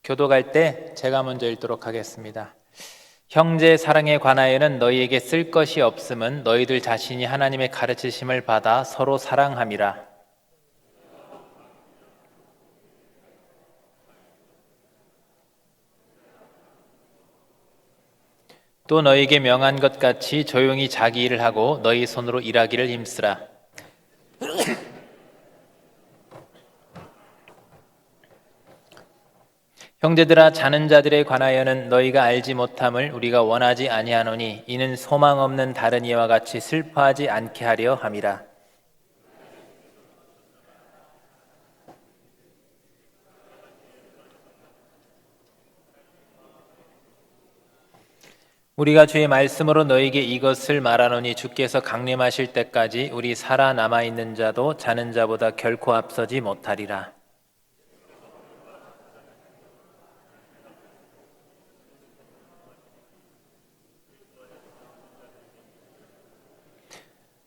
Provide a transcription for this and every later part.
교독할 때 제가 먼저 읽도록 하겠습니다. 형제 사랑에 관하여는 너희에게 쓸 것이 없음은 너희들 자신이 하나님의 가르치심을 받아 서로 사랑함이라. 또 너희에게 명한 것 같이 조용히 자기 일을 하고 너희 손으로 일하기를 힘쓰라. 형제들아, 자는 자들에 관하여는 너희가 알지 못함을 우리가 원하지 아니하노니 이는 소망 없는 다른 이와 같이 슬퍼하지 않게 하려 함이라. 우리가 주의 말씀으로 너희에게 이것을 말하노니 주께서 강림하실 때까지 우리 살아남아 있는 자도 자는 자보다 결코 앞서지 못하리라.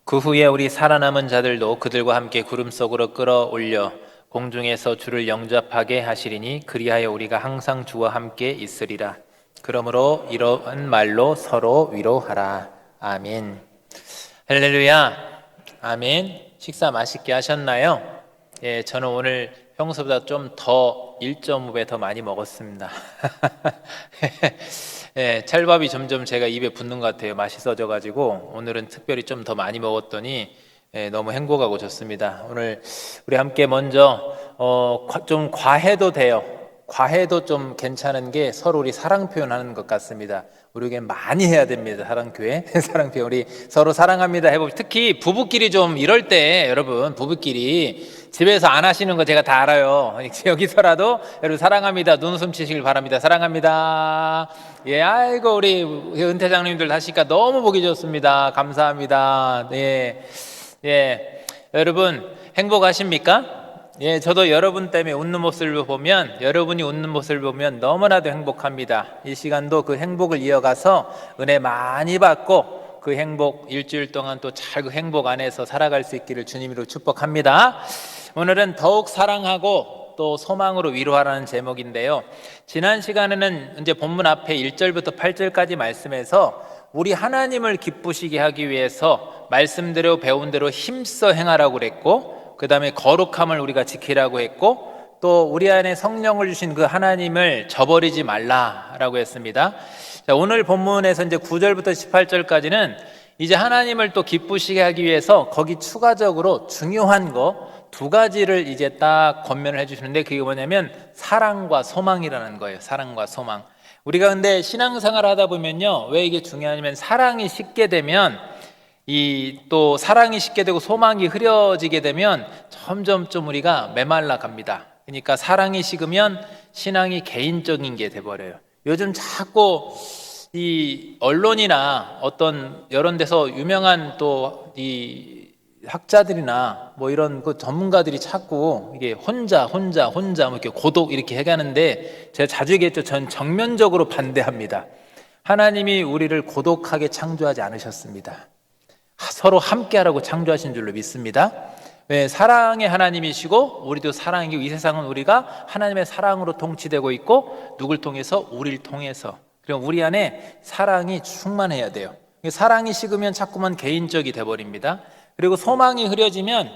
그 후에 우리 살아남은 자들도 그들과 함께 구름 속으로 끌어올려 공중에서 주를 영접하게 하시리니 그리하여 우리가 항상 주와 함께 있으리라. 그러므로 이런 말로 서로 위로하라. 아멘. 할렐루야. 아멘. 식사 맛있게 하셨나요? 예, 저는 오늘 평소보다 좀 더 1.5배 더 많이 먹었습니다. 예, 찰밥이 점점 제가 입에 붙는 것 같아요. 맛있어져가지고 오늘은 특별히 좀 더 많이 먹었더니 너무 행복하고 좋습니다. 오늘 우리 함께 먼저 좀 과해도 돼요. 과해도 좀 괜찮은 게 서로 우리 사랑 표현하는 것 같습니다. 우리에게 많이 해야 됩니다. 사랑 표현. 우리 서로 사랑합니다 해보고, 특히 부부끼리 좀 이럴 때, 여러분 부부끼리 집에서 안 하시는 거 제가 다 알아요. 여기서라도 여러분 사랑합니다 눈웃음 치시길 바랍니다. 사랑합니다. 예, 아이고 우리 은퇴장님들 하시니까 너무 보기 좋습니다. 감사합니다. 예, 예, 여러분 행복하십니까? 예, 저도 여러분 때문에 웃는 모습을 보면, 여러분이 웃는 모습을 보면 너무나도 행복합니다. 이 시간도 그 행복을 이어가서 은혜 많이 받고 그 행복 일주일 동안 또 잘 그 행복 안에서 살아갈 수 있기를 주님으로 축복합니다. 오늘은 더욱 사랑하고 또 소망으로 위로하라는 제목인데요. 지난 시간에는 이제 본문 앞에 1절부터 8절까지 말씀에서 우리 하나님을 기쁘시게 하기 위해서 말씀대로 배운 대로 힘써 행하라고 그랬고, 그 다음에 거룩함을 우리가 지키라고 했고, 또 우리 안에 성령을 주신 그 하나님을 저버리지 말라라고 했습니다. 자, 오늘 본문에서 이제 9절부터 18절까지는 이제 하나님을 또 기쁘시게 하기 위해서 거기 추가적으로 중요한 거 두 가지를 이제 딱 권면을 해주시는데, 그게 뭐냐면 사랑과 소망이라는 거예요. 사랑과 소망. 우리가 근데 신앙생활 하다 보면요, 왜 이게 중요하냐면 사랑이 식게 되면 또 사랑이 식게 되고 소망이 흐려지게 되면 점점 좀 우리가 메말라 갑니다. 그러니까 사랑이 식으면 신앙이 개인적인 게 돼버려요. 요즘 자꾸 이 언론이나 어떤 이런 데서 유명한 또 이 학자들이나 뭐 이런 그 전문가들이 자꾸 이게 혼자 뭐 이렇게 고독 이렇게 해가는데, 제가 자주 얘기했죠. 전 정면적으로 반대합니다. 하나님이 우리를 고독하게 창조하지 않으셨습니다. 서로 함께하라고 창조하신 줄로 믿습니다. 왜? 사랑의 하나님이시고 우리도 사랑이고, 이 세상은 우리가 하나님의 사랑으로 통치되고 있고, 누굴 통해서? 우리를 통해서. 그럼 우리 안에 사랑이 충만해야 돼요. 사랑이 식으면 자꾸만 개인적이 돼버립니다. 그리고 소망이 흐려지면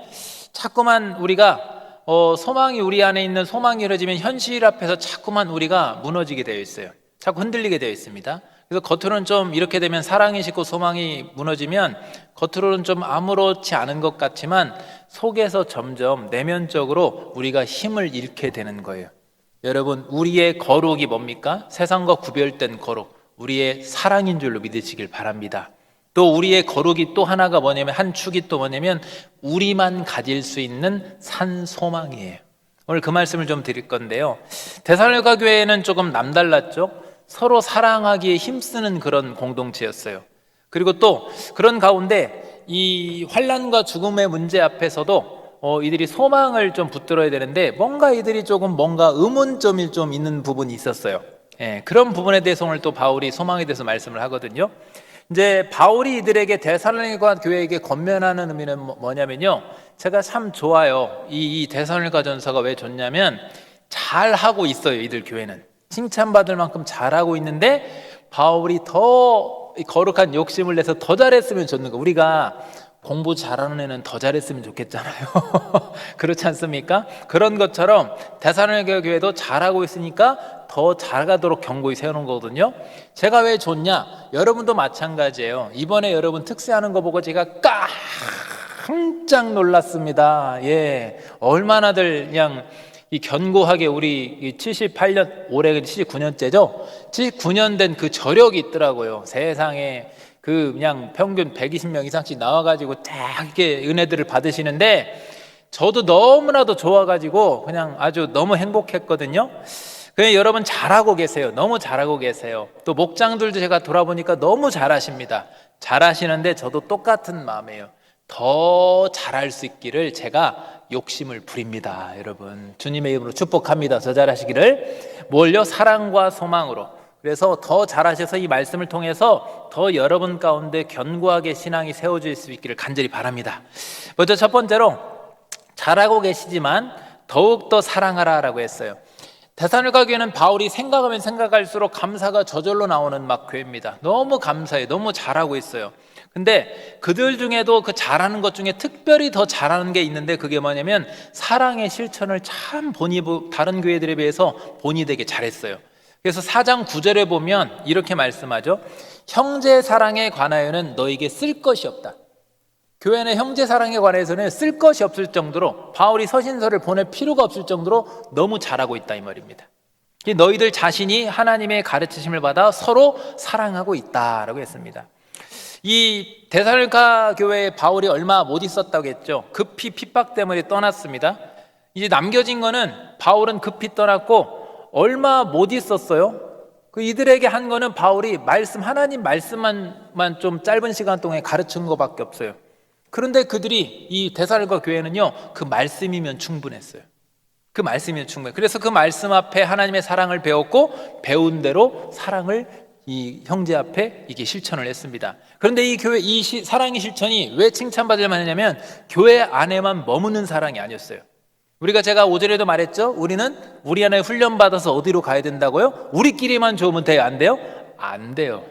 자꾸만 우리가 소망이 우리 안에 있는 소망이 흐려지면 현실 앞에서 자꾸만 우리가 무너지게 되어 있어요. 자꾸 흔들리게 되어 있습니다. 그래서 겉으로는 좀 이렇게 되면 사랑이 식고 소망이 무너지면 겉으로는 좀 아무렇지 않은 것 같지만 속에서 점점 내면적으로 우리가 힘을 잃게 되는 거예요. 여러분, 우리의 거룩이 뭡니까? 세상과 구별된 거룩, 우리의 사랑인 줄로 믿으시길 바랍니다. 또 우리의 거룩이 또 하나가 뭐냐면, 한 축이 또 뭐냐면 우리만 가질 수 있는 산 소망이에요. 오늘 그 말씀을 좀 드릴 건데요, 데살로니가 교회는 조금 남달랐죠. 서로 사랑하기에 힘쓰는 그런 공동체였어요. 그리고 또 그런 가운데 이 환난과 죽음의 문제 앞에서도 이들이 소망을 좀 붙들어야 되는데, 뭔가 이들이 뭔가 의문점이 좀 있는 부분이 있었어요. 예, 그런 부분에 대해서 오늘 또 바울이 소망에 대해서 말씀을 하거든요. 이제 바울이 이들에게 데살로니가 교회에게 권면하는 의미는 뭐냐면요, 제가 참 좋아요. 이 데살로니가 전서가 왜 좋냐면 잘 하고 있어요. 이들 교회는 칭찬받을 만큼 잘하고 있는데 바울이 더 거룩한 욕심을 내서 더 잘했으면 좋는 거. 우리가 공부 잘하는 애는 더 잘했으면 좋겠잖아요. 그렇지 않습니까? 그런 것처럼 데살로니가 교회도 잘하고 있으니까 더 잘가도록 경고히 세우는 거거든요. 제가 왜 좋냐? 여러분도 마찬가지예요. 이번에 여러분 특세하는 거 보고 제가 깜짝 놀랐습니다. 예, 얼마나들 그냥 이 견고하게 우리 78년, 올해 79년째죠? 79년 된 그 저력이 있더라고요. 세상에 그냥 평균 120명 이상씩 나와가지고 딱 이렇게 은혜들을 받으시는데 저도 너무나도 좋아가지고 그냥 아주 너무 행복했거든요. 그냥 여러분 잘하고 계세요. 너무 잘하고 계세요. 또 목장들도 제가 돌아보니까 너무 잘하십니다. 잘하시는데 저도 똑같은 마음이에요. 더 잘할 수 있기를 제가 욕심을 부립니다. 여러분 주님의 이름으로 축복합니다. 더 잘하시기를. 뭘요? 사랑과 소망으로. 그래서 더 잘하셔서 이 말씀을 통해서 더 여러분 가운데 견고하게 신앙이 세워질 수 있기를 간절히 바랍니다. 먼저 첫 번째로 잘하고 계시지만 더욱더 사랑하라라고 했어요. 데살로니가 교회는 바울이 생각하면 생각할수록 감사가 저절로 나오는 막 교회입니다. 너무 감사해요. 너무 잘하고 있어요. 근데 그들 중에도 그 잘하는 것 중에 특별히 더 잘하는 게 있는데 그게 뭐냐면 사랑의 실천을 참 다른 교회들에 비해서 본이 되게 잘했어요. 그래서 4장 9절에 보면 이렇게 말씀하죠. 형제 사랑에 관하여는 너에게 쓸 것이 없다. 교회는 형제 사랑에 관해서는 쓸 것이 없을 정도로 바울이 서신서를 보낼 필요가 없을 정도로 너무 잘하고 있다 이 말입니다. 너희들 자신이 하나님의 가르치심을 받아 서로 사랑하고 있다라고 했습니다. 이 데살로니가 교회에 바울이 얼마 못 있었다고 했죠. 급히 핍박 때문에 떠났습니다. 이제 남겨진 거는 바울은 급히 떠났고 얼마 못 있었어요. 그 이들에게 한 거는 바울이 하나님 말씀만 좀 짧은 시간 동안에 가르친 것밖에 없어요. 그런데 그들이 이 데살로니가 교회는요 그 말씀이면 충분했어요. 그 말씀이면 충분해요. 그래서 그 말씀 앞에 하나님의 사랑을 배웠고 배운 대로 사랑을 이 형제 앞에 이게 실천을 했습니다. 그런데 이 교회 사랑의 실천이 왜 칭찬받을 만하냐면 교회 안에만 머무는 사랑이 아니었어요. 제가 오전에도 말했죠. 우리는 우리 안에 훈련받아서 어디로 가야 된다고요? 우리끼리만 좋으면 돼요? 안 돼요? 안 돼요.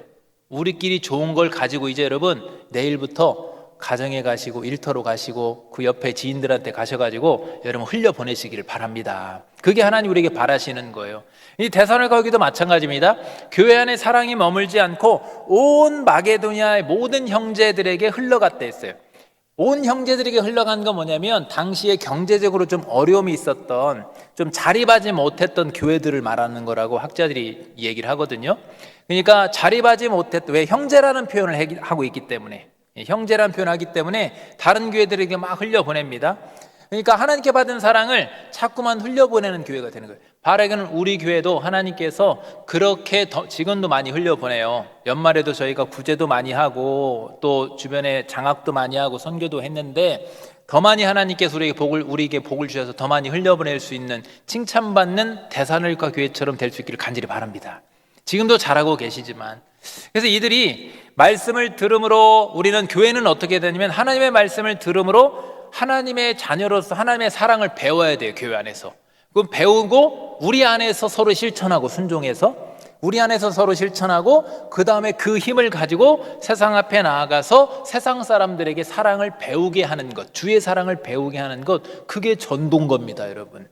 우리끼리 좋은 걸 가지고 이제 여러분 내일부터 가정에 가시고 일터로 가시고 그 옆에 지인들한테 가셔가지고 여러분 흘려보내시기를 바랍니다. 그게 하나님 우리에게 바라시는 거예요. 이 데살로니가 교회도 마찬가지입니다. 교회 안에 사랑이 머물지 않고 온 마게도니아의 모든 형제들에게 흘러갔다 했어요. 온 형제들에게 흘러간 건 뭐냐면 당시에 경제적으로 좀 어려움이 있었던 좀 자립하지 못했던 교회들을 말하는 거라고 학자들이 얘기를 하거든요. 그러니까 자립하지 못했던, 왜 형제라는 표현을 하고 있기 때문에, 형제라는 표현을 하기 때문에 다른 교회들에게 막 흘려보냅니다. 그러니까 하나님께 받은 사랑을 자꾸만 흘려보내는 교회가 되는 거예요. 바라기는 우리 교회도 하나님께서 그렇게 지금도 많이 흘려보내요. 연말에도 저희가 구제도 많이 하고 또 주변에 장학도 많이 하고 선교도 했는데 더 많이 하나님께서 우리에게 복을 주셔서 더 많이 흘려보낼 수 있는 칭찬받는 데살로니가 교회처럼 될 수 있기를 간절히 바랍니다. 지금도 잘하고 계시지만, 그래서 이들이 말씀을 들음으로 우리는 교회는 어떻게 되냐면 하나님의 말씀을 들음으로 하나님의 자녀로서 하나님의 사랑을 배워야 돼요. 교회 안에서. 그럼 배우고 우리 안에서 서로 실천하고 순종해서 우리 안에서 서로 실천하고 그 다음에 그 힘을 가지고 세상 앞에 나아가서 세상 사람들에게 사랑을 배우게 하는 것, 주의 사랑을 배우게 하는 것, 그게 전도인 겁니다, 여러분.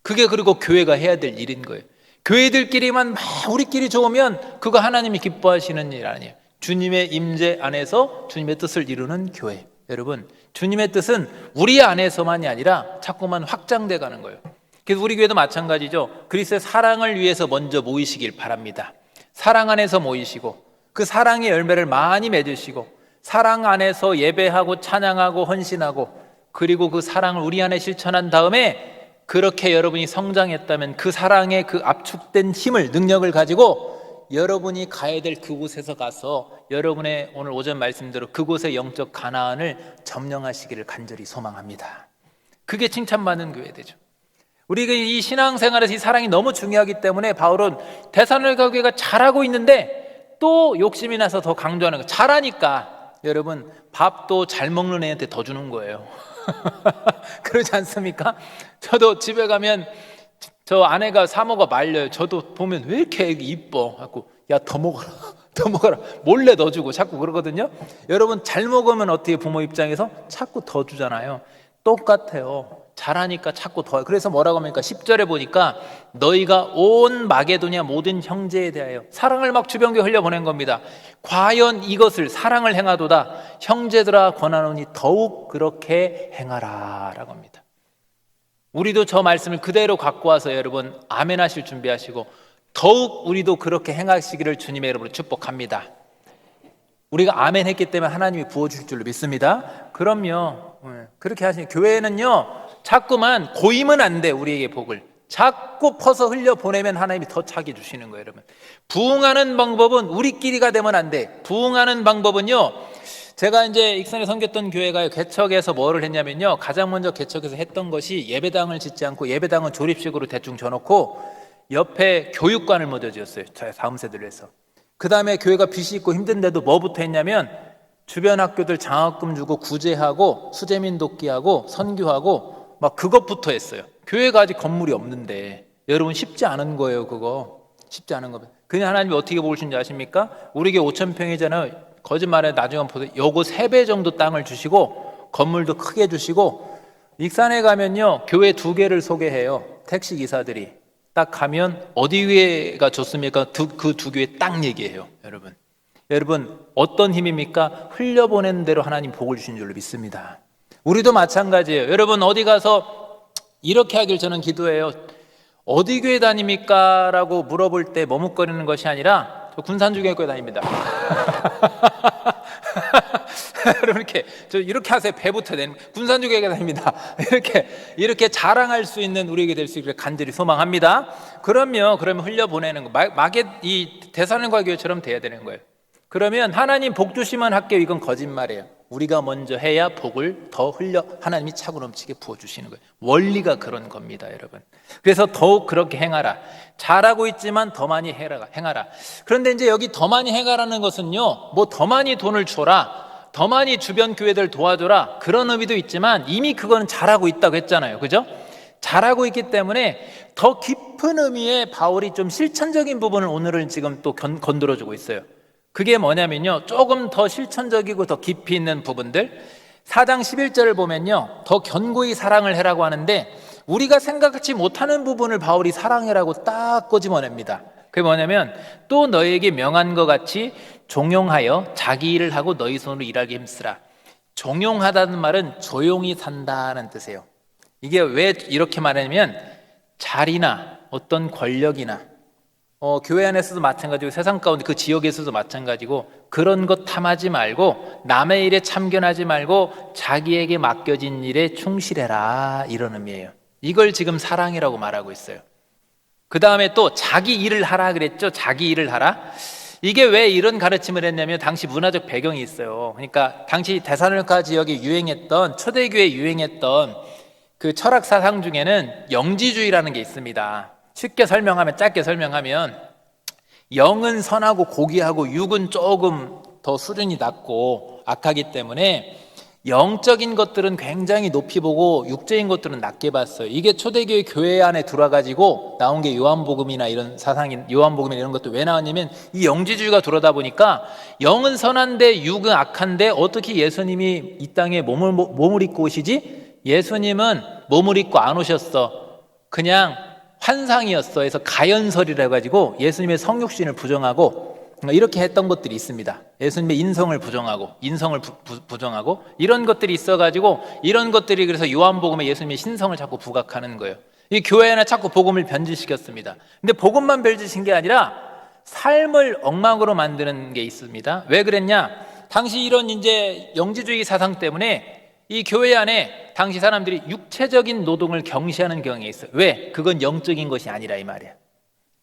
그게 그리고 교회가 해야 될 일인 거예요. 교회들끼리만 막 우리끼리 좋으면 그거 하나님이 기뻐하시는 일 아니에요. 주님의 임재 안에서 주님의 뜻을 이루는 교회. 여러분, 주님의 뜻은 우리 안에서만이 아니라 자꾸만 확장돼 가는 거예요. 그래서 우리 교회도 마찬가지죠. 그리스도의 사랑을 위해서 먼저 모이시길 바랍니다. 사랑 안에서 모이시고 그 사랑의 열매를 많이 맺으시고 사랑 안에서 예배하고 찬양하고 헌신하고 그리고 그 사랑을 우리 안에 실천한 다음에 그렇게 여러분이 성장했다면 그 사랑의 그 압축된 힘을, 능력을 가지고 여러분이 가야 될 그곳에서 가서 여러분의 오늘 오전 말씀대로 그곳의 영적 가나안을 점령하시기를 간절히 소망합니다. 그게 칭찬받는 교회 되죠. 우리가 이 신앙생활에서 이 사랑이 너무 중요하기 때문에 바울은 데살로니가 교회가 잘하고 있는데 또 욕심이 나서 더 강조하는 거예요. 잘하니까 여러분 밥도 잘 먹는 애한테 더 주는 거예요. 그러지 않습니까? 저도 집에 가면 저 아내가 사모가 말려요. 저도 보면 왜 이렇게 애기 이뻐? 하고 야, 더 먹어라. 더 먹어라. 몰래 넣어주고 자꾸 그러거든요. 여러분, 잘 먹으면 어떻게 부모 입장에서 자꾸 더 주잖아요. 똑같아요. 잘하니까 자꾸 더. 그래서 뭐라고 합니까? 10절에 보니까 너희가 온 마게도냐 모든 형제에 대하여 사랑을 막 주변교회 흘려보낸 겁니다. 과연 이것을 사랑을 행하도다 형제들아 권하노니 더욱 그렇게 행하라 라고 합니다. 우리도 저 말씀을 그대로 갖고 와서 여러분 아멘 하실 준비하시고 더욱 우리도 그렇게 행하시기를 주님의 이름으로 축복합니다. 우리가 아멘 했기 때문에 하나님이 부어주실 줄로 믿습니다. 그럼요. 그렇게 하시니 교회는요 자꾸만 고이면 안 돼. 우리에게 복을 자꾸 퍼서 흘려보내면 하나님이 더 차게 주시는 거예요. 여러분, 부흥하는 방법은 우리끼리가 되면 안 돼. 부흥하는 방법은요, 제가 이제 익산에 섬겼던 교회가 개척에서 뭐를 했냐면요, 가장 먼저 개척에서 했던 것이 예배당을 짓지 않고 예배당은 조립식으로 대충 줘놓고 옆에 교육관을 먼저 지었어요. 다음 세대를 해서. 그 다음에 교회가 빚이 있고 힘든데도 뭐부터 했냐면 주변 학교들 장학금 주고 구제하고 수재민 돕기하고 선교하고 막 그것부터 했어요. 교회가 아직 건물이 없는데 여러분 쉽지 않은 거예요. 그거 쉽지 않은 거. 그냥 하나님이 어떻게 보시는지 아십니까? 우리 교회 5,000평이잖아요. 거짓말에 나중에 보세요. 요거 3배 정도 땅을 주시고 건물도 크게 주시고, 익산에 가면요 교회 2개를 소개해요. 택시 기사들이 딱 가면 어디 교회가 좋습니까? 그 2교회 딱 얘기해요. 여러분 어떤 힘입니까? 흘려보낸 대로 하나님 복을 주신 줄로 믿습니다. 우리도 마찬가지예요. 여러분 어디 가서 이렇게 하길 저는 기도해요. 어디 교회 다닙니까? 라고 물어볼 때 머뭇거리는 것이 아니라 저 군산중앙교회 다닙니다. 여러분 이렇게 하세요. 배부터 내는 군산중앙교회 다닙니다. 이렇게 자랑할 수 있는 우리에게 될 수 있기를 간절히 소망합니다. 그러면 흘려보내는 거 이 대사님과 교회처럼 돼야 되는 거예요. 그러면 하나님 복 주시면 할게요. 이건 거짓말이에요. 우리가 먼저 해야 복을 더 하나님이 차고 넘치게 부어주시는 거예요. 원리가 그런 겁니다, 여러분. 그래서 더욱 그렇게 행하라. 잘하고 있지만 더 많이 행하라. 그런데 이제 여기 더 많이 행하라는 것은요, 뭐 더 많이 돈을 줘라, 더 많이 주변 교회들 도와줘라, 그런 의미도 있지만 이미 그거는 잘하고 있다고 했잖아요. 그죠? 잘하고 있기 때문에 더 깊은 의미의 바울이 좀 실천적인 부분을 오늘은 지금 또 건드려주고 있어요. 그게 뭐냐면요, 조금 더 실천적이고 더 깊이 있는 부분들, 4장 11절을 보면요 더 견고히 사랑을 해라고 하는데 우리가 생각하지 못하는 부분을 바울이 사랑해라고 딱 꼬집어냅니다. 그게 뭐냐면 또 너희에게 명한 것 같이 종용하여 자기 일을 하고 너희 손으로 일하게 힘쓰라. 종용하다는 말은 조용히 산다는 뜻이에요. 이게 왜 이렇게 말하냐면 자리나 어떤 권력이나 교회 안에서도 마찬가지고 세상 가운데 그 지역에서도 마찬가지고 그런 것 탐하지 말고 남의 일에 참견하지 말고 자기에게 맡겨진 일에 충실해라, 이런 의미예요. 이걸 지금 사랑이라고 말하고 있어요. 그 다음에 또 자기 일을 하라 그랬죠. 자기 일을 하라. 이게 왜 이런 가르침을 했냐면 당시 문화적 배경이 있어요. 그러니까 당시 데살로니가 지역에 유행했던, 초대교회에 유행했던 그 철학 사상 중에는 영지주의라는 게 있습니다. 쉽게 설명하면, 짧게 설명하면 영은 선하고 고귀하고 육은 조금 더 수준이 낮고 악하기 때문에 영적인 것들은 굉장히 높이 보고 육적인 것들은 낮게 봤어요. 이게 초대교회 교회 안에 들어와가지고 나온 게 요한복음이나 이런 사상인 요한복음이나 이런 것도 왜 나왔냐면 이 영지주의가 들어오다 보니까 영은 선한데 육은 악한데 어떻게 예수님이 이 땅에 몸을 입고 오시지? 예수님은 몸을 입고 안 오셨어. 그냥 환상이었어. 해서 가연설이라 해가지고 예수님의 성육신을 부정하고 이렇게 했던 것들이 있습니다. 예수님의 인성을 부정하고 인성을 부정하고 이런 것들이 있어가지고 이런 것들이 그래서 요한복음에 예수님의 신성을 자꾸 부각하는 거예요. 이 교회 안에 자꾸 복음을 변질시켰습니다. 근데 복음만 변질신 게 아니라 삶을 엉망으로 만드는 게 있습니다. 왜 그랬냐? 당시 이런 이제 영지주의 사상 때문에 이 교회 안에 당시 사람들이 육체적인 노동을 경시하는 경향이 있어요. 왜? 그건 영적인 것이 아니라 이 말이야.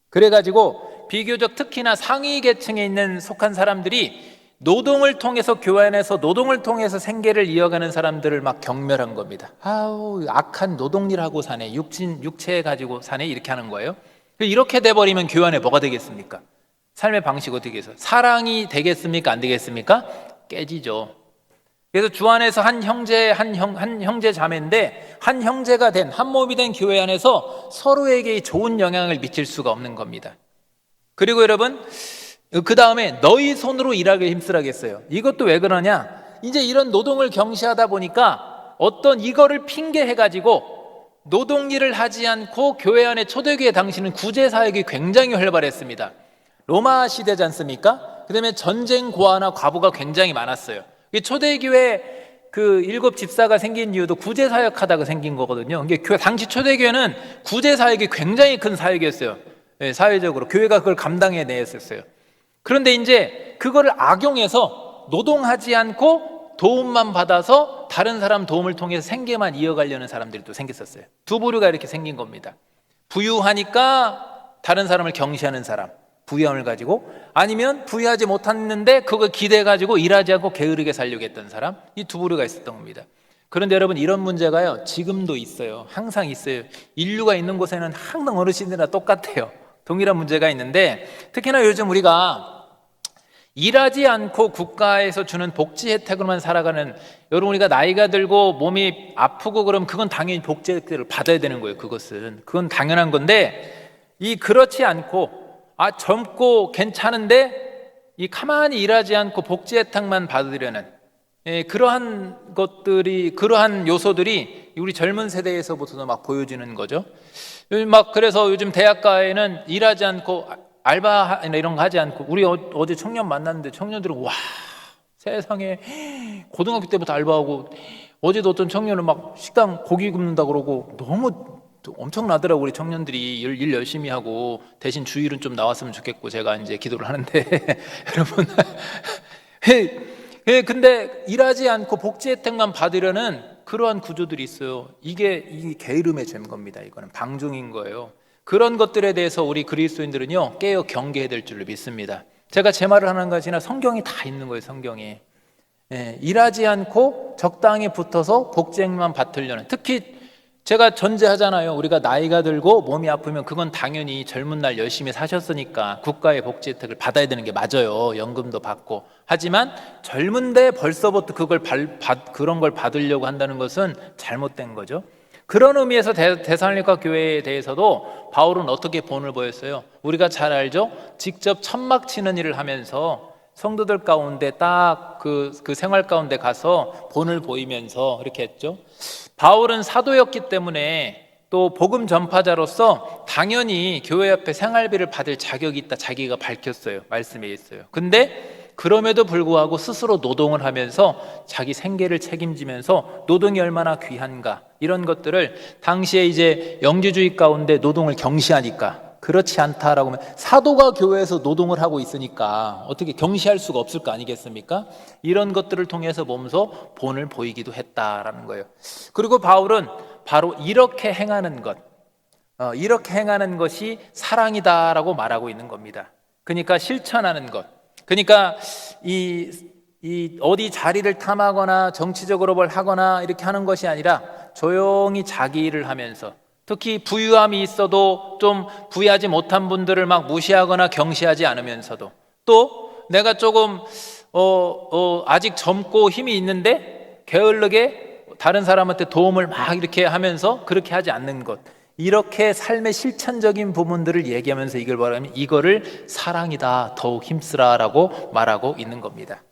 그래가지고 비교적 특히나 상위 계층에 있는 속한 사람들이 노동을 통해서, 교회 안에서 노동을 통해서 생계를 이어가는 사람들을 막 경멸한 겁니다. 아우, 악한 노동일 하고 사네, 육체 가지고 사네, 이렇게 하는 거예요. 이렇게 돼버리면 교회 안에 뭐가 되겠습니까? 삶의 방식 어떻게 해서 사랑이 되겠습니까? 안 되겠습니까? 깨지죠. 그래서 주 안에서 한 형제 자매인데 한 형제가 된, 한 몸이 된 교회 안에서 서로에게 좋은 영향을 미칠 수가 없는 겁니다. 그리고 여러분, 그 다음에 너희 손으로 일하게 힘쓰라겠어요. 이것도 왜 그러냐? 이제 이런 노동을 경시하다 보니까 어떤 이거를 핑계해가지고 노동일을 하지 않고 교회 안에 초대교회 당시는 구제사역이 굉장히 활발했습니다. 로마 시대지 않습니까? 그 다음에 전쟁 고아나 과부가 굉장히 많았어요. 초대교회 그 7 집사가 생긴 이유도 구제사역 하다가 생긴 거거든요. 당시 초대교회는 구제사역이 굉장히 큰 사역이었어요. 네, 사회적으로 교회가 그걸 감당해냈었어요. 그런데 이제 그거를 악용해서 노동하지 않고 도움만 받아서 다른 사람 도움을 통해서 생계만 이어가려는 사람들이 또 생겼었어요. 두 부류가 이렇게 생긴 겁니다. 부유하니까 다른 사람을 경시하는 사람, 부유함을 가지고, 아니면 부유하지 못했는데 그걸 기대가지고 일하지 않고 게으르게 살려고 했던 사람, 이 두 부류가 있었던 겁니다. 그런데 여러분, 이런 문제가요 지금도 있어요. 항상 있어요. 인류가 있는 곳에는 항상 어느 시대나 똑같아요. 동일한 문제가 있는데, 특히나 요즘 우리가 일하지 않고 국가에서 주는 복지 혜택으로만 살아가는, 여러분 우리가 나이가 들고 몸이 아프고 그러면 그건 당연히 복지 혜택을 받아야 되는 거예요. 그건 당연한 건데, 그렇지 않고 젊고 괜찮은데 가만히 일하지 않고 복지 혜택만 받으려는 그러한 것들이, 그러한 요소들이 우리 젊은 세대에서부터도 막 보여지는 거죠. 그래서 요즘 대학가에는 일하지 않고 알바 이런 거 하지 않고, 우리 어제 청년 만났는데 청년들은 와, 세상에 고등학교 때부터 알바하고, 어제도 어떤 청년은 막 식당 고기 굽는다 그러고 너무 엄청나더라고. 우리 청년들이 일 열심히 하고, 대신 주일은 좀 나왔으면 좋겠고 제가 이제 기도를 하는데 여러분, 근데 일하지 않고 복지 혜택만 받으려는 그러한 구조들이 있어요. 이게 게으름의 죄인 겁니다. 이거는 방종인 거예요. 그런 것들에 대해서 우리 그리스도인들은요 깨어 경계해야 될 줄을 믿습니다. 제가 제 말을 하는 것이나 성경이 다 있는 거예요. 성경에 일하지 않고 적당히 붙어서 복지만 받으려는, 특히 제가 전제하잖아요. 우리가 나이가 들고 몸이 아프면 그건 당연히 젊은 날 열심히 사셨으니까 국가의 복지 혜택을 받아야 되는 게 맞아요. 연금도 받고. 하지만 젊은데 벌써부터 그런 걸 받으려고 한다는 것은 잘못된 거죠. 그런 의미에서 데살로니가 교회에 대해서도 바울은 어떻게 본을 보였어요? 우리가 잘 알죠? 직접 천막 치는 일을 하면서 성도들 가운데 딱 그 생활 가운데 가서 본을 보이면서 이렇게 했죠. 바울은 사도였기 때문에 또 복음 전파자로서 당연히 교회 앞에 생활비를 받을 자격이 있다, 자기가 밝혔어요. 말씀에 있어요. 근데 그럼에도 불구하고 스스로 노동을 하면서 자기 생계를 책임지면서 노동이 얼마나 귀한가, 이런 것들을 당시에 이제 영지주의 가운데 노동을 경시하니까, 그렇지 않다라고 하면 사도가 교회에서 노동을 하고 있으니까 어떻게 경시할 수가 없을 거 아니겠습니까? 이런 것들을 통해서 몸소 본을 보이기도 했다라는 거예요. 그리고 바울은 바로 이렇게 행하는 것이 사랑이다라고 말하고 있는 겁니다. 그러니까 실천하는 것. 그러니까 이 어디 자리를 탐하거나 정치적으로 뭘 하거나 이렇게 하는 것이 아니라 조용히 자기 일을 하면서, 특히 부유함이 있어도 좀 부유하지 못한 분들을 막 무시하거나 경시하지 않으면서도, 또 내가 조금 아직 젊고 힘이 있는데 게을르게 다른 사람한테 도움을 막 이렇게 하면서 그렇게 하지 않는 것, 이렇게 삶의 실천적인 부분들을 얘기하면서 이걸 말하면 이거를 사랑이다, 더욱 힘쓰라라고 말하고 있는 겁니다.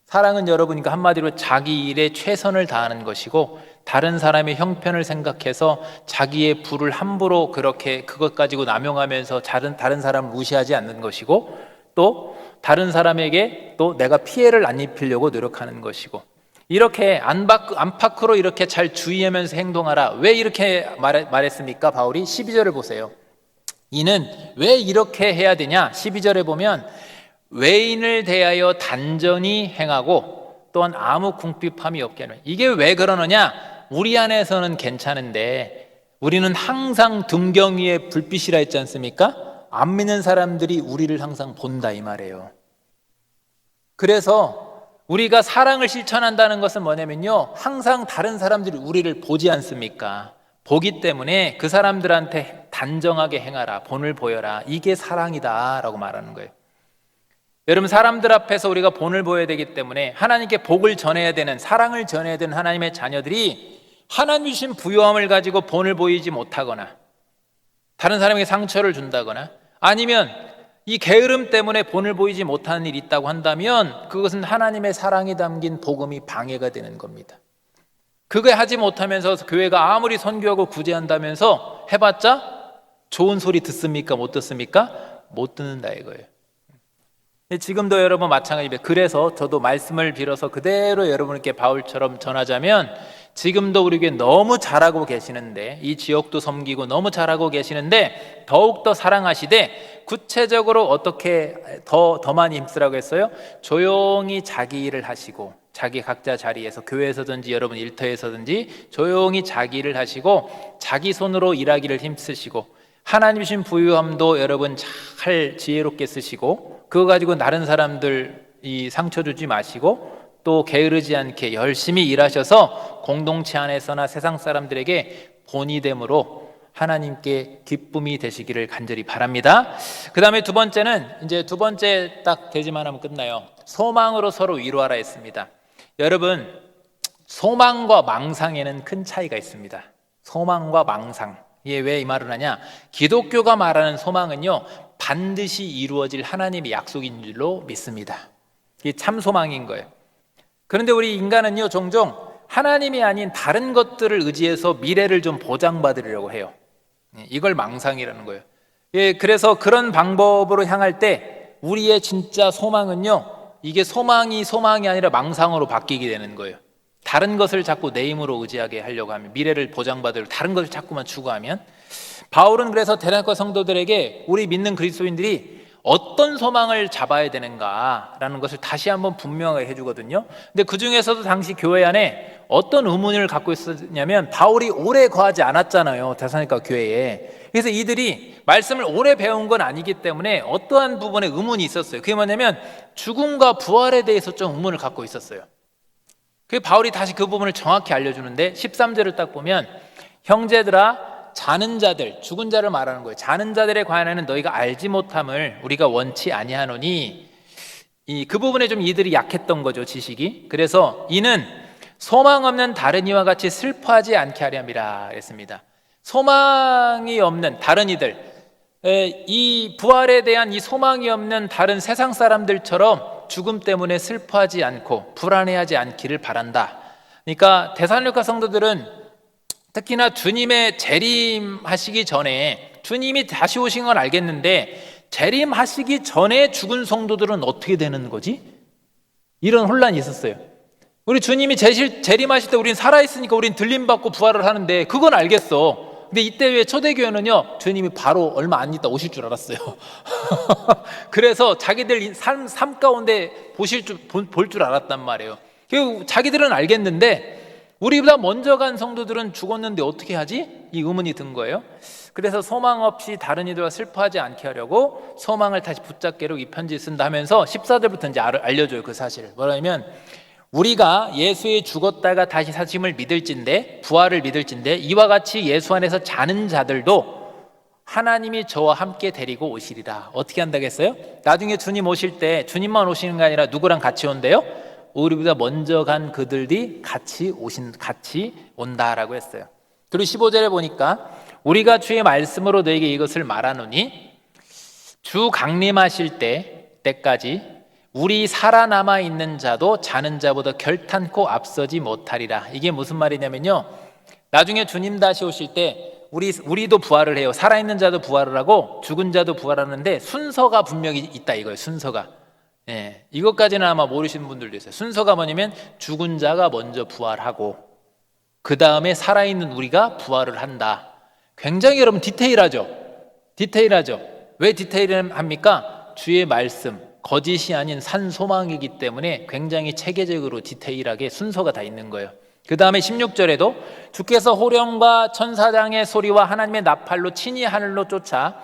사랑은 여러분이니까 한마디로 자기 일에 최선을 다하는 것이고, 다른 사람의 형편을 생각해서 자기의 부를 함부로 그렇게 그것 가지고 남용하면서 다른 사람을 무시하지 않는 것이고, 또 다른 사람에게 또 내가 피해를 안 입히려고 노력하는 것이고, 이렇게 안팎으로 이렇게 잘 주의하면서 행동하라. 왜 이렇게 말했습니까? 바울이 12절을 보세요. 이는 왜 이렇게 해야 되냐? 12절에 보면 외인을 대하여 단전히 행하고 또한 아무 궁핍함이 없게 하는, 이게 왜 그러느냐? 우리 안에서는 괜찮은데 우리는 항상 등경 위에 불빛이라 했지 않습니까? 안 믿는 사람들이 우리를 항상 본다, 이 말이에요. 그래서 우리가 사랑을 실천한다는 것은 뭐냐면요, 항상 다른 사람들이 우리를 보지 않습니까? 보기 때문에 그 사람들한테 단정하게 행하라, 본을 보여라, 이게 사랑이다 라고 말하는 거예요. 여러분, 사람들 앞에서 우리가 본을 보여야 되기 때문에 하나님께 복을 전해야 되는, 사랑을 전해야 되는 하나님의 자녀들이 하나님 주신 부요함을 가지고 본을 보이지 못하거나 다른 사람에게 상처를 준다거나 아니면 이 게으름 때문에 본을 보이지 못하는 일이 있다고 한다면 그것은 하나님의 사랑이 담긴 복음이 방해가 되는 겁니다. 그거 하지 못하면서 교회가 아무리 선교하고 구제한다면서 해봤자 좋은 소리 듣습니까? 못 듣습니까? 못 듣는다 이거예요. 지금도 여러분 마찬가지입니다. 그래서 저도 말씀을 빌어서 그대로 여러분께 바울처럼 전하자면 지금도 우리 교회 너무 잘하고 계시는데, 이 지역도 섬기고 너무 잘하고 계시는데 더욱더 사랑하시되 구체적으로 어떻게 더 많이 힘쓰라고 했어요? 조용히 자기 일을 하시고, 자기 각자 자리에서 교회에서든지 여러분 일터에서든지 조용히 자기 일을 하시고 자기 손으로 일하기를 힘쓰시고, 하나님 주신 부유함도 여러분 잘 지혜롭게 쓰시고, 그거 가지고 다른 사람들 이 상처 주지 마시고 또 게으르지 않게 열심히 일하셔서 공동체 안에서나 세상 사람들에게 본이 됨으로 하나님께 기쁨이 되시기를 간절히 바랍니다. 그 다음에 두 번째는, 이제 두 번째 딱 되지만 하면 끝나요. 소망으로 서로 위로하라 했습니다. 여러분, 소망과 망상에는 큰 차이가 있습니다. 소망과 망상. 이게 왜 이 말을 하냐? 기독교가 말하는 소망은요, 반드시 이루어질 하나님의 약속인 줄로 믿습니다. 이게 참 소망인 거예요. 그런데 우리 인간은요, 종종 하나님이 아닌 다른 것들을 의지해서 미래를 좀 보장받으려고 해요. 이걸 망상이라는 거예요. 그래서 그런 방법으로 향할 때 우리의 진짜 소망은요, 이게 소망이 아니라 망상으로 바뀌게 되는 거예요. 다른 것을 자꾸 내 힘으로 의지하게 하려고 하면, 미래를 보장받을 다른 것을 자꾸만 추구하면. 바울은 그래서 데살로니가 성도들에게 우리 믿는 그리스도인들이 어떤 소망을 잡아야 되는가라는 것을 다시 한번 분명하게 해주거든요. 근데 그 중에서도 당시 교회 안에 어떤 의문을 갖고 있었냐면, 바울이 오래 거하지 않았잖아요, 데살로니가 교회에. 그래서 이들이 말씀을 오래 배운 건 아니기 때문에 어떠한 부분에 의문이 있었어요. 그게 뭐냐면 죽음과 부활에 대해서 좀 의문을 갖고 있었어요. 그 바울이 다시 그 부분을 정확히 알려주는데 13절을 딱 보면, 형제들아, 자는 자들, 죽은 자를 말하는 거예요. 자는 자들에 관하여는 너희가 알지 못함을 우리가 원치 아니하노니, 그 부분에 좀 이들이 약했던 거죠, 지식이. 그래서 이는 소망 없는 다른 이와 같이 슬퍼하지 않게 하려 함이라 했습니다. 소망이 없는 다른 이들, 이 부활에 대한 이 소망이 없는 다른 세상 사람들처럼 죽음 때문에 슬퍼하지 않고 불안해하지 않기를 바란다. 그러니까 데살로니가 성도들은 특히나 주님의 재림하시기 전에, 주님이 다시 오신 건 알겠는데 재림하시기 전에 죽은 성도들은 어떻게 되는 거지? 이런 혼란이 있었어요. 우리 주님이 재림하실 때 우린 살아있으니까 우린 들림받고 부활을 하는데 그건 알겠어. 근데 이때 왜 초대교회는요, 주님이 바로 얼마 안 있다 오실 줄 알았어요. 그래서 자기들 삶 가운데 볼 줄 알았단 말이에요. 자기들은 알겠는데 우리보다 먼저 간 성도들은 죽었는데 어떻게 하지? 이 의문이 든 거예요. 그래서 소망 없이 다른 이들과 슬퍼하지 않게 하려고 소망을 다시 붙잡기로 이 편지 쓴다 하면서 14절부터 이제 알려줘요, 그 사실을. 뭐냐면, 우리가 예수의 죽었다가 다시 사심을 믿을진대, 부활을 믿을진대, 이와 같이 예수 안에서 자는 자들도 하나님이 저와 함께 데리고 오시리라. 어떻게 한다고 했어요? 나중에 주님 오실 때 주님만 오시는 게 아니라 누구랑 같이 온대요? 우리보다 먼저 간 그들이 같이 온다라고 했어요. 그리고 15절에 보니까, 우리가 주의 말씀으로 너에게 이것을 말하노니 주 강림하실 때까지 우리 살아남아 있는 자도 자는 자보다 결탄코 앞서지 못하리라. 이게 무슨 말이냐면요, 나중에 주님 다시 오실 때 우리도 부활을 해요. 살아있는 자도 부활을 하고 죽은 자도 부활하는데 순서가 분명히 있다 이거예요. 순서가. 이것까지는 아마 모르시는 분들도 있어요. 순서가 뭐냐면 죽은 자가 먼저 부활하고 그 다음에 살아있는 우리가 부활을 한다. 굉장히 여러분 디테일하죠. 왜 디테일합니까? 주의 말씀, 거짓이 아닌 산 소망이기 때문에 굉장히 체계적으로 디테일하게 순서가 다 있는 거예요. 그 다음에 16절에도 주께서 호령과 천사장의 소리와 하나님의 나팔로 친히 하늘로 쫓아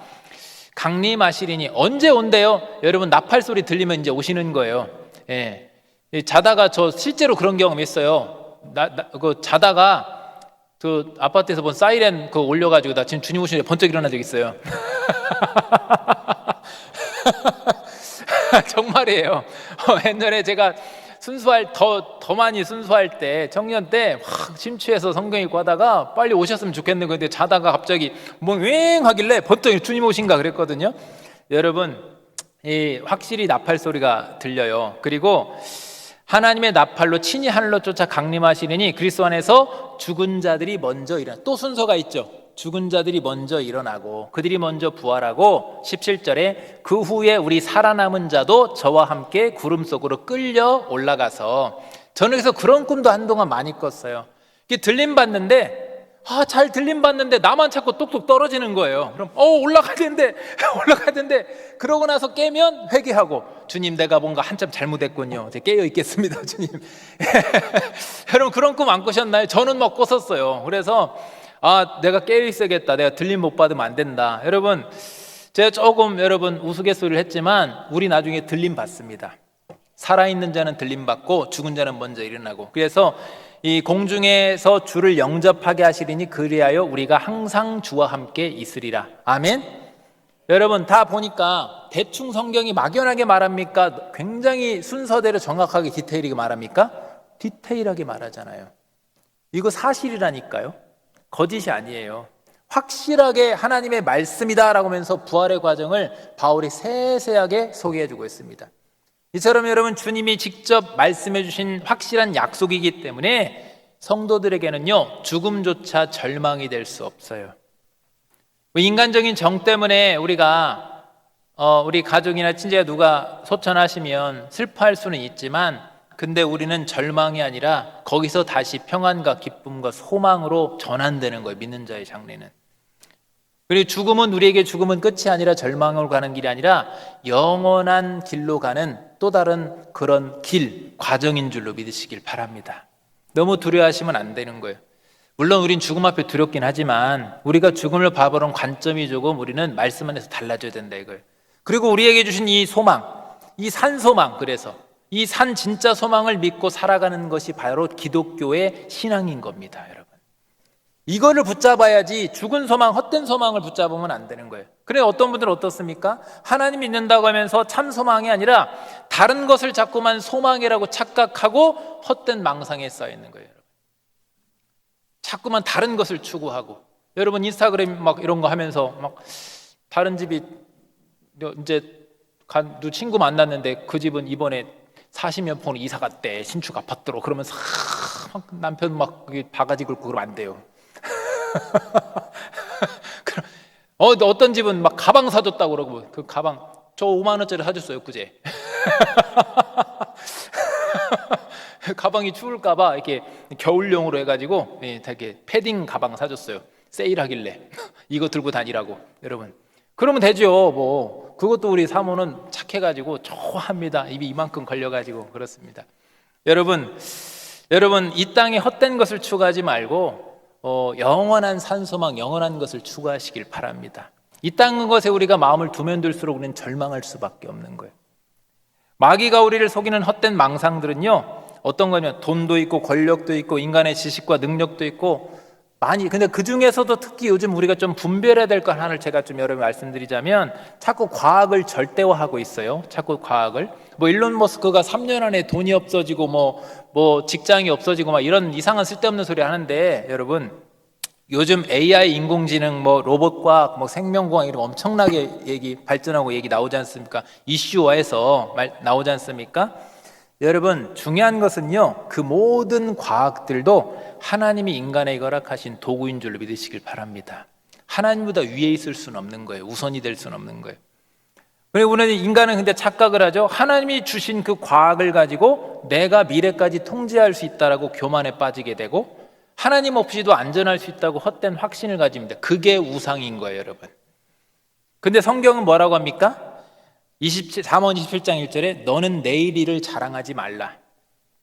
강림하시리니, 언제 온대요? 여러분, 나팔 소리 들리면 이제 오시는 거예요. 자다가, 저 실제로 그런 경험이 있어요. 자다가 그 아파트에서 본 사이렌 그거 올려가지고 나 지금 주님 오시는데 번쩍 일어난 적 있어요. 정말이에요. 옛날에 제가 더 많이 순수할 때, 청년 때, 확 심취해서 성경 읽고 하다가 빨리 오셨으면 좋겠는 건데 자다가 갑자기 웽 하길래 벌떡 주님 오신가 그랬거든요. 여러분, 확실히 나팔 소리가 들려요. 그리고 하나님의 나팔로 친히 하늘로 쫓아 강림하시느니 그리스도 안에서 죽은 자들이 먼저 일어나. 또 순서가 있죠. 죽은 자들이 먼저 일어나고 그들이 먼저 부활하고 17절에 그 후에 우리 살아남은 자도 저와 함께 구름 속으로 끌려 올라가서, 저는 그래서 그런 꿈도 한동안 많이 꿨어요. 이게 들림 받는데 잘 들림 받는데 나만 자꾸 똑똑 떨어지는 거예요. 그럼 올라가야 되는데 그러고 나서 깨면 회개하고, 주님 내가 뭔가 한참 잘못했군요. 이제 깨어 있겠습니다, 주님. 여러분 그런 꿈 안 꾸셨나요? 저는 막 꿨었어요. 그래서 내가 깨어 있어야겠다. 내가 들림 못 받으면 안 된다. 여러분, 제가 조금 우스갯소리를 했지만 우리 나중에 들림 받습니다. 살아있는 자는 들림 받고 죽은 자는 먼저 일어나고. 그래서 이 공중에서 주를 영접하게 하시리니 그리하여 우리가 항상 주와 함께 있으리라. 아멘. 여러분 다 보니까 대충 성경이 막연하게 말합니까? 굉장히 순서대로 정확하게 디테일하게 말합니까? 디테일하게 말하잖아요. 이거 사실이라니까요. 거짓이 아니에요. 확실하게 하나님의 말씀이다라고 하면서 부활의 과정을 바울이 세세하게 소개해주고 있습니다. 이처럼 여러분 주님이 직접 말씀해 주신 확실한 약속이기 때문에 성도들에게는요 죽음조차 절망이 될 수 없어요. 인간적인 정 때문에 우리가 우리 가족이나 친지가 누가 소천하시면 슬퍼할 수는 있지만, 근데 우리는 절망이 아니라 거기서 다시 평안과 기쁨과 소망으로 전환되는 거예요. 믿는 자의 장래는. 그리고 우리에게 죽음은 끝이 아니라 절망으로 가는 길이 아니라 영원한 길로 가는 또 다른 그런 과정인 줄로 믿으시길 바랍니다. 너무 두려워하시면 안 되는 거예요. 물론 우린 죽음 앞에 두렵긴 하지만 우리가 죽음을 바라보는 관점이 조금 우리는 말씀 안에서 달라져야 된다 이거예요. 그리고 우리에게 주신 이 소망, 이 산소망, 그래서 이 산 진짜 소망을 믿고 살아가는 것이 바로 기독교의 신앙인 겁니다, 여러분. 이거를 붙잡아야지 죽은 소망, 헛된 소망을 붙잡으면 안 되는 거예요. 그래 어떤 분들은 어떻습니까? 하나님 믿는다고 하면서 참 소망이 아니라 다른 것을 자꾸만 소망이라고 착각하고 헛된 망상에 쌓여 있는 거예요. 여러분. 자꾸만 다른 것을 추구하고, 여러분 인스타그램 막 이런 거 하면서 막 다른 집이 이제 친구 만났는데 그 집은 이번에 40년 번호 이사 갔대, 신축 아파트로. 그러면서 남편 막 바가지 긁고 그러면 안 돼요. 어떤 집은 막 가방 사줬다고 그러고, 그 가방 저 5만 원짜리 사줬어요 그제. 가방이 추울까봐 이렇게 겨울용으로 해가지고 되게 패딩 가방 사줬어요. 세일하길래 이거 들고 다니라고. 여러분 그러면 되죠. 뭐 그것도 우리 사모는 착해가지고 좋아합니다. 입이 이만큼 걸려가지고 그렇습니다. 여러분 이 땅에 헛된 것을 추구하지 말고 영원한 산소망, 영원한 것을 추구하시길 바랍니다. 이 땅 것에 우리가 마음을 두면 둘수록 우리는 절망할 수밖에 없는 거예요. 마귀가 우리를 속이는 헛된 망상들은요 어떤 거냐면 돈도 있고 권력도 있고 인간의 지식과 능력도 있고 근데 그 중에서도 특히 요즘 우리가 좀 분별해야 될 것 하나를 제가 좀 여러분 말씀드리자면, 자꾸 과학을 절대화하고 있어요. 자꾸 과학을 일론 머스크가 3년 안에 돈이 없어지고 뭐 직장이 없어지고 막 이런 이상한 쓸데없는 소리 하는데, 여러분 요즘 AI 인공지능 로봇과학 생명공학 이런 엄청나게 발전하고 얘기 나오지 않습니까? 이슈화해서 나오지 않습니까? 여러분 중요한 것은요 그 모든 과학들도 하나님이 인간에게 허락하신 도구인 줄로 믿으시길 바랍니다. 하나님보다 위에 있을 수는 없는 거예요. 우선이 될 수는 없는 거예요. 그리고 우리는 인간은 근데 착각을 하죠. 하나님이 주신 그 과학을 가지고 내가 미래까지 통제할 수 있다라고 교만에 빠지게 되고, 하나님 없이도 안전할 수 있다고 헛된 확신을 가집니다. 그게 우상인 거예요, 여러분. 근데 성경은 뭐라고 합니까? 4번 27장 1절에 너는 내일 일을 자랑하지 말라.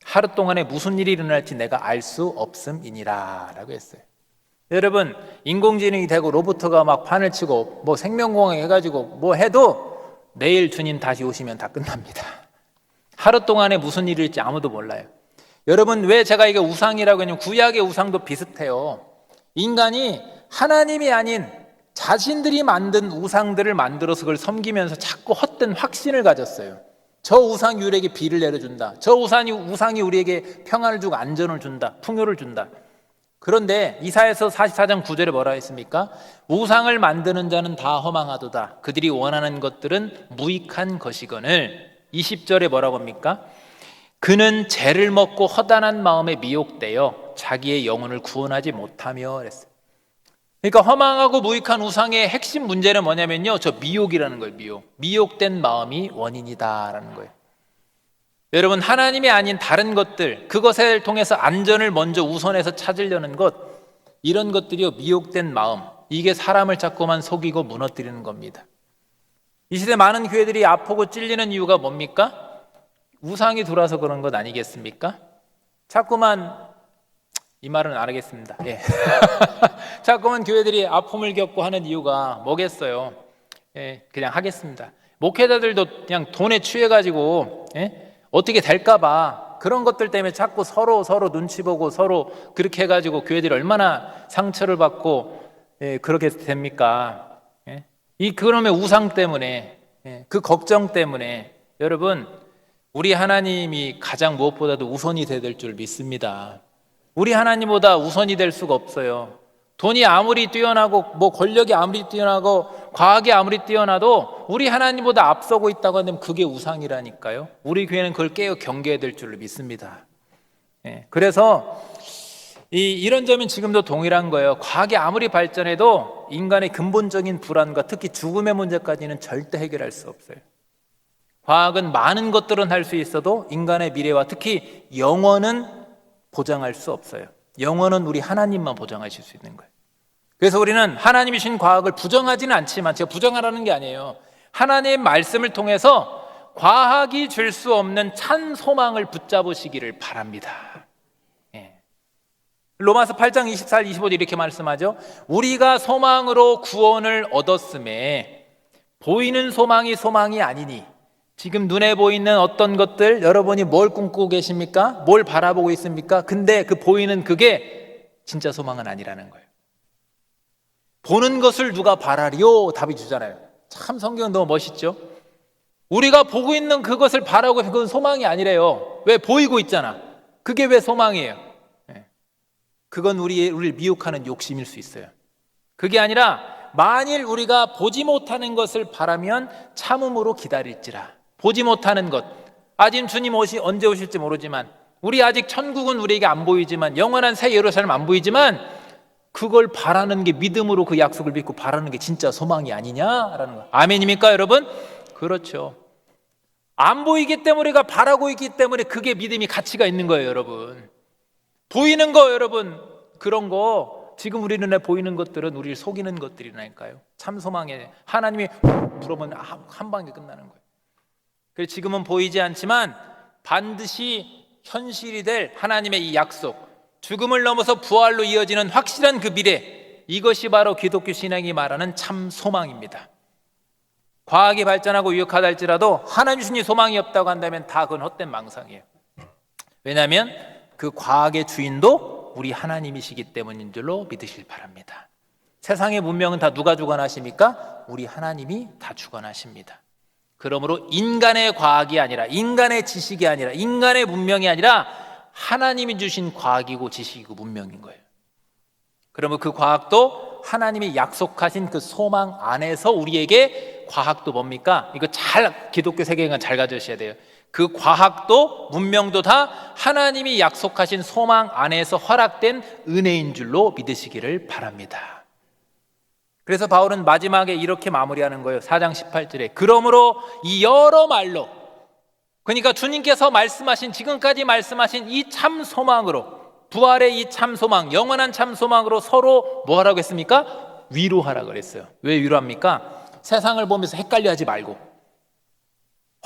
하루 동안에 무슨 일이 일어날지 내가 알 수 없음이니라 라고 했어요. 여러분 인공지능이 되고 로봇가 막 판을 치고 생명공학 해가지고 해도 내일 주님 다시 오시면 다 끝납니다. 하루 동안에 무슨 일이 일지 아무도 몰라요. 여러분 왜 제가 이게 우상이라고 했냐면 구약의 우상도 비슷해요. 인간이 하나님이 아닌 자신들이 만든 우상들을 만들어서 그걸 섬기면서 자꾸 헛된 확신을 가졌어요. 저 우상이 우리에게 비를 내려준다. 저 우상이 우리에게 평안을 주고 안전을 준다. 풍요를 준다. 그런데 이사야서 44장 9절에 뭐라 했습니까? 우상을 만드는 자는 다 허망하도다. 그들이 원하는 것들은 무익한 것이거늘. 20절에 뭐라고 합니까? 그는 죄를 먹고 허단한 마음에 미혹되어 자기의 영혼을 구원하지 못하며 그랬어요. 그러니까 허망하고 무익한 우상의 핵심 문제는 뭐냐면요, 저 미혹이라는 거예요. 미혹된 마음이 원인이다라는 거예요. 여러분, 하나님이 아닌 다른 것들, 그것을 통해서 안전을 먼저 우선해서 찾으려는 것, 이런 것들이요, 미혹된 마음, 이게 사람을 자꾸만 속이고 무너뜨리는 겁니다. 이 시대 많은 교회들이 아프고 찔리는 이유가 뭡니까? 우상이 들어와서 그런 것 아니겠습니까? 자꾸만, 이 말은 안 하겠습니다. 예. 자꾸만 교회들이 아픔을 겪고 하는 이유가 뭐겠어요? 예, 그냥 하겠습니다. 목회자들도 그냥 돈에 취해가지고, 예? 어떻게 될까봐 그런 것들 때문에 자꾸 서로 눈치 보고 서로 그렇게 해가지고 교회들이 얼마나 상처를 받고, 예, 그렇게 됩니까? 예? 그러면 우상 때문에, 예, 그 걱정 때문에 여러분, 우리 하나님이 가장 무엇보다도 우선이 돼야 될 줄 믿습니다. 우리 하나님보다 우선이 될 수가 없어요. 돈이 아무리 뛰어나고 뭐 권력이 아무리 뛰어나고 과학이 아무리 뛰어나도 우리 하나님보다 앞서고 있다고 하면 그게 우상이라니까요. 우리 교회는 그걸 깨어 경계해야 될 줄로 믿습니다. 예, 그래서 이런 점은 지금도 동일한 거예요. 과학이 아무리 발전해도 인간의 근본적인 불안과 특히 죽음의 문제까지는 절대 해결할 수 없어요. 과학은 많은 것들은 할 수 있어도 인간의 미래와 특히 영원은 보장할 수 없어요. 영원은 우리 하나님만 보장하실 수 있는 거예요. 그래서 우리는 하나님이 주신 과학을 부정하지는 않지만, 제가 부정하라는 게 아니에요. 하나님의 말씀을 통해서 과학이 줄 수 없는 찬 소망을 붙잡으시기를 바랍니다. 예. 로마서 8장 24, 25절 이렇게 말씀하죠. 우리가 소망으로 구원을 얻었음에 보이는 소망이 아니니. 지금 눈에 보이는 어떤 것들, 여러분이 뭘 꿈꾸고 계십니까? 뭘 바라보고 있습니까? 근데 그 보이는 그게 진짜 소망은 아니라는 거예요. 보는 것을 누가 바라리요? 답이 주잖아요. 참 성경은 너무 멋있죠? 우리가 보고 있는 그것을 바라고 그건 소망이 아니래요. 왜? 보이고 있잖아. 그게 왜 소망이에요? 그건 우리를 미혹하는 욕심일 수 있어요. 그게 아니라 만일 우리가 보지 못하는 것을 바라면 참음으로 기다릴지라. 보지 못하는 것, 아직 주님 언제 오실지 모르지만, 우리 아직 천국은 우리에게 안 보이지만, 영원한 새 예루살렘 안 보이지만, 그걸 바라는 게 믿음으로 그 약속을 믿고 바라는 게 진짜 소망이 아니냐라는 거예요. 아멘입니까 여러분? 그렇죠. 안 보이기 때문에 우리가 바라고 있기 때문에 그게 믿음이 가치가 있는 거예요 여러분. 보이는 거 여러분, 그런 거 지금 우리 눈에 보이는 것들은 우리를 속이는 것들이라니까요. 참 소망에 하나님이 불어보면 한 방에 끝나는 거예요. 그래서 지금은 보이지 않지만 반드시 현실이 될 하나님의 이 약속, 죽음을 넘어서 부활로 이어지는 확실한 그 미래, 이것이 바로 기독교 신앙이 말하는 참 소망입니다. 과학이 발전하고 유력하다 할지라도 하나님 주신 소망이 없다고 한다면 다 그건 헛된 망상이에요. 왜냐하면 그 과학의 주인도 우리 하나님이시기 때문인 줄로 믿으실 바랍니다. 세상의 문명은 다 누가 주관하십니까? 우리 하나님이 다 주관하십니다. 그러므로 인간의 과학이 아니라, 인간의 지식이 아니라, 인간의 문명이 아니라 하나님이 주신 과학이고 지식이고 문명인 거예요. 그러면 그 과학도 하나님이 약속하신 그 소망 안에서 우리에게, 과학도 뭡니까? 이거 기독교 세계관 잘 가져오셔야 돼요. 그 과학도 문명도 다 하나님이 약속하신 소망 안에서 허락된 은혜인 줄로 믿으시기를 바랍니다. 그래서 바울은 마지막에 이렇게 마무리하는 거예요. 4장 18절에 그러므로 이 여러 말로, 그러니까 주님께서 말씀하신, 지금까지 말씀하신 이 참 소망으로, 부활의 이 참 소망, 영원한 참 소망으로 서로 뭐 하라고 했습니까? 위로하라고 그랬어요. 왜 위로합니까? 세상을 보면서 헷갈려 하지 말고,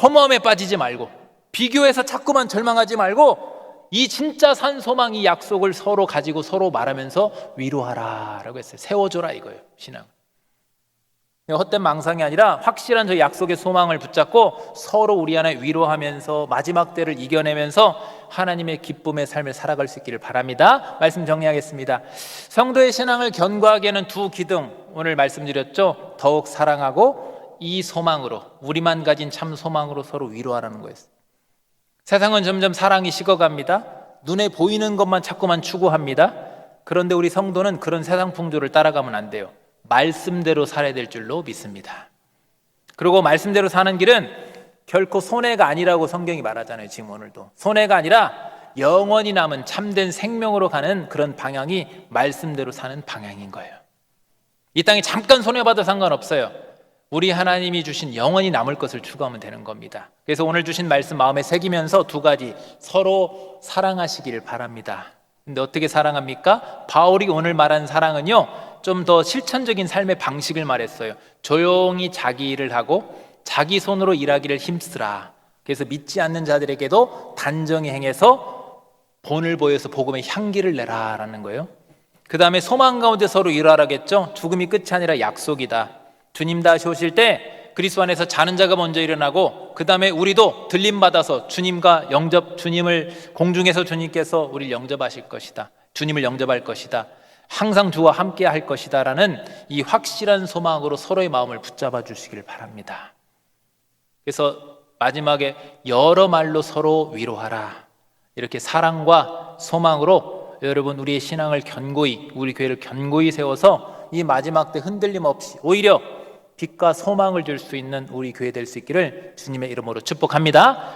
허무함에 빠지지 말고, 비교해서 자꾸만 절망하지 말고, 이 진짜 산 소망, 이 약속을 서로 가지고 서로 말하면서 위로하라라고 했어요. 세워줘라 이거예요, 신앙. 헛된 망상이 아니라 확실한 저 약속의 소망을 붙잡고 서로 우리 안에 위로하면서 마지막 때를 이겨내면서 하나님의 기쁨의 삶을 살아갈 수 있기를 바랍니다. 말씀 정리하겠습니다. 성도의 신앙을 견고하게 하는 두 기둥, 오늘 말씀드렸죠. 더욱 사랑하고 이 소망으로, 우리만 가진 참 소망으로 서로 위로하라는 거였어요. 세상은 점점 사랑이 식어갑니다. 눈에 보이는 것만 자꾸만 추구합니다. 그런데 우리 성도는 그런 세상 풍조를 따라가면 안 돼요. 말씀대로 살아야 될 줄로 믿습니다. 그리고 말씀대로 사는 길은 결코 손해가 아니라고 성경이 말하잖아요. 지금 오늘도 손해가 아니라 영원히 남은 참된 생명으로 가는 그런 방향이 말씀대로 사는 방향인 거예요. 이 땅에 잠깐 손해봐도 상관없어요. 우리 하나님이 주신 영원히 남을 것을 추구하면 되는 겁니다. 그래서 오늘 주신 말씀 마음에 새기면서 두 가지, 서로 사랑하시기를 바랍니다. 근데 어떻게 사랑합니까? 바울이 오늘 말한 사랑은요, 좀 더 실천적인 삶의 방식을 말했어요. 조용히 자기 일을 하고 자기 손으로 일하기를 힘쓰라. 그래서 믿지 않는 자들에게도 단정히 행해서 본을 보여서 복음의 향기를 내라라는 거예요. 그 다음에 소망 가운데 서로 일하라겠죠. 죽음이 끝이 아니라 약속이다. 주님 다시 오실 때 그리스도 안에서 자는 자가 먼저 일어나고, 그 다음에 우리도 들림받아서 주님과 주님을 공중에서 주님께서 우리를 영접하실 것이다. 주님을 영접할 것이다. 항상 주와 함께 할 것이다 라는 이 확실한 소망으로 서로의 마음을 붙잡아 주시기를 바랍니다. 그래서 마지막에 여러 말로 서로 위로하라. 이렇게 사랑과 소망으로 여러분 우리의 신앙을 견고히, 우리 교회를 견고히 세워서 이 마지막 때 흔들림 없이 오히려 빛과 소망을 줄 수 있는 우리 교회 될 수 있기를 주님의 이름으로 축복합니다.